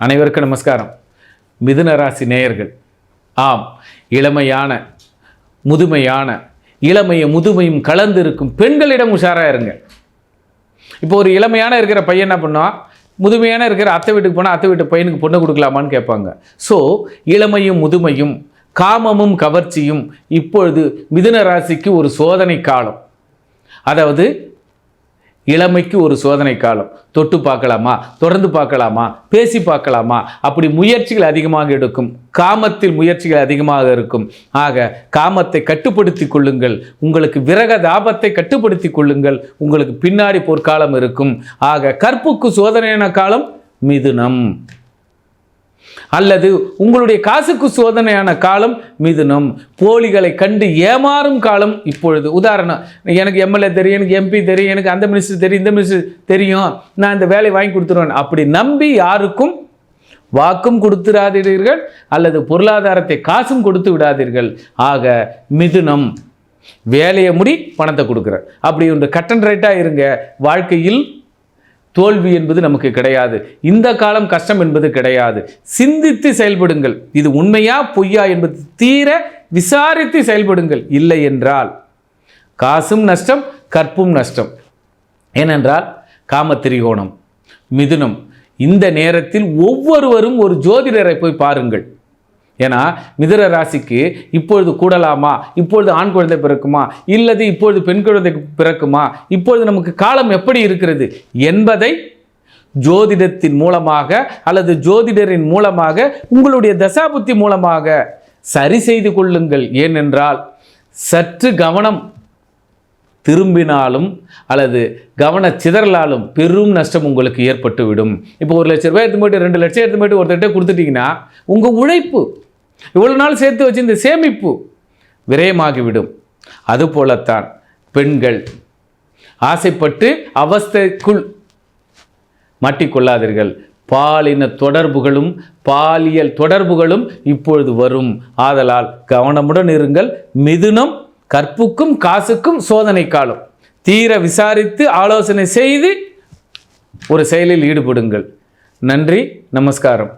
அனைவருக்கும் நமஸ்காரம். மிதுன ராசி நேயர்கள், ஆம், இளமையான முதுமையான முதுமையும் கலந்து இருக்கும் பெண்களிடம் உஷாராக இருங்க. இப்போ ஒரு இளமையான இருக்கிற பையன் என்ன பண்ணுவான், முதுமையான இருக்கிற அத்தை வீட்டுக்கு போனால் அத்தை வீட்டு பையனுக்கு பொண்ணு கொடுக்கலாமான்னு கேட்பாங்க. ஸோ இளமையும் முதுமையும் காமமும் கவர்ச்சியும் இப்பொழுது மிதுன ராசிக்கு ஒரு சோதனை காலம். அதாவது இளமைக்கு ஒரு சோதனை காலம். தொட்டு பார்க்கலாமா, தொடர்ந்து பார்க்கலாமா, பேசி பார்க்கலாமா, அப்படி முயற்சிகள் அதிகமாக எடுக்கும். காமத்தில் முயற்சிகள் அதிகமாக இருக்கும். ஆக காமத்தை கட்டுப்படுத்தி கொள்ளுங்கள். உங்களுக்கு விரக தாபத்தை கட்டுப்படுத்தி கொள்ளுங்கள். உங்களுக்கு பின்னாடி பொற்காலம் இருக்கும். ஆக கற்புக்கு சோதனையான காலம் மிதுனம், அல்லது உங்களுடைய காசுக்கு சோதனையான காலம் மிதுனம். போலிகளை கண்டு ஏமாறும் காலம் இப்பொழுது. உதாரணம், எனக்கு எம்எல்ஏ தெரியும், எனக்கு எம்பி தெரியும், எனக்கு அந்த மினிஸ்டர் தெரியும், இந்த மினிஸ்டர் தெரியும், நான் இந்த வேலையை வாங்கி கொடுத்துருவேன், அப்படி நம்பி யாருக்கும் வாக்கும் கொடுத்துடாதீர்கள், அல்லது பொருளாதாரத்தை காசும் கொடுத்து விடாதீர்கள். ஆக மிதுனம், வேலையை முடி, பணத்தை கொடுக்குற, அப்படி ஒன்று கட் அண்ட் ரைட்டாக இருங்க. வாழ்க்கையில் தோல்வி என்பது நமக்கு கிடையாது. இந்த காலம் கஷ்டம் என்பது கிடையாது. சிந்தித்து செயல்படுங்கள். இது உண்மையா பொய்யா என்பது தீர விசாரித்து செயல்படுங்கள். இல்லை என்றால் காசும் நஷ்டம், கற்பும் நஷ்டம். ஏனென்றால் காமத்திரிகோணம் மிதுனம். இந்த நேரத்தில் ஒவ்வொருவரும் ஒரு ஜோதிடரை போய் பாருங்கள். ஏன்னா மிதுன ராசிக்கு இப்பொழுது கூடலாமா, இப்பொழுது ஆண் குழந்தை பிறக்குமா, இல்லது இப்பொழுது பெண் குழந்தை பிறக்குமா, இப்பொழுது நமக்கு காலம் எப்படி இருக்கிறது என்பதை ஜோதிடத்தின் மூலமாக அல்லது ஜோதிடரின் மூலமாக உங்களுடைய தசாபுத்தி மூலமாக சரி செய்து கொள்ளுங்கள். ஏனென்றால் சற்று கவனம் திரும்பினாலும் அல்லது கவன சிதறலாலும் பெரும் நஷ்டம் உங்களுக்கு ஏற்பட்டுவிடும். இப்போ 1 லட்சம் ரூபாய் எடுத்து போய்ட்டு 2 லட்சம் எடுத்து போய்ட்டு ஒருத்தர்கிட்ட கொடுத்துட்டிங்கன்னா உங்கள் உழைப்பு, இவ்வளோ நாள் சேர்த்து வச்சு இந்த சேமிப்பு விரயமாகிவிடும். அதுபோலத்தான் பெண்கள் ஆசைப்பட்டு அவஸ்தைக்குள் மாட்டிக்கொள்ளாதீர்கள். பாலின தொடர்புகளும் பாலியல் தொடர்புகளும் இப்பொழுது வரும். ஆதலால் கவனமுடன் இருங்கள். மிதுனம் கற்புக்கும் காசுக்கும் சோதனை காலம். தீர விசாரித்து ஆலோசனை செய்து ஒரு செயலில் ஈடுபடுங்கள். நன்றி, நமஸ்காரம்.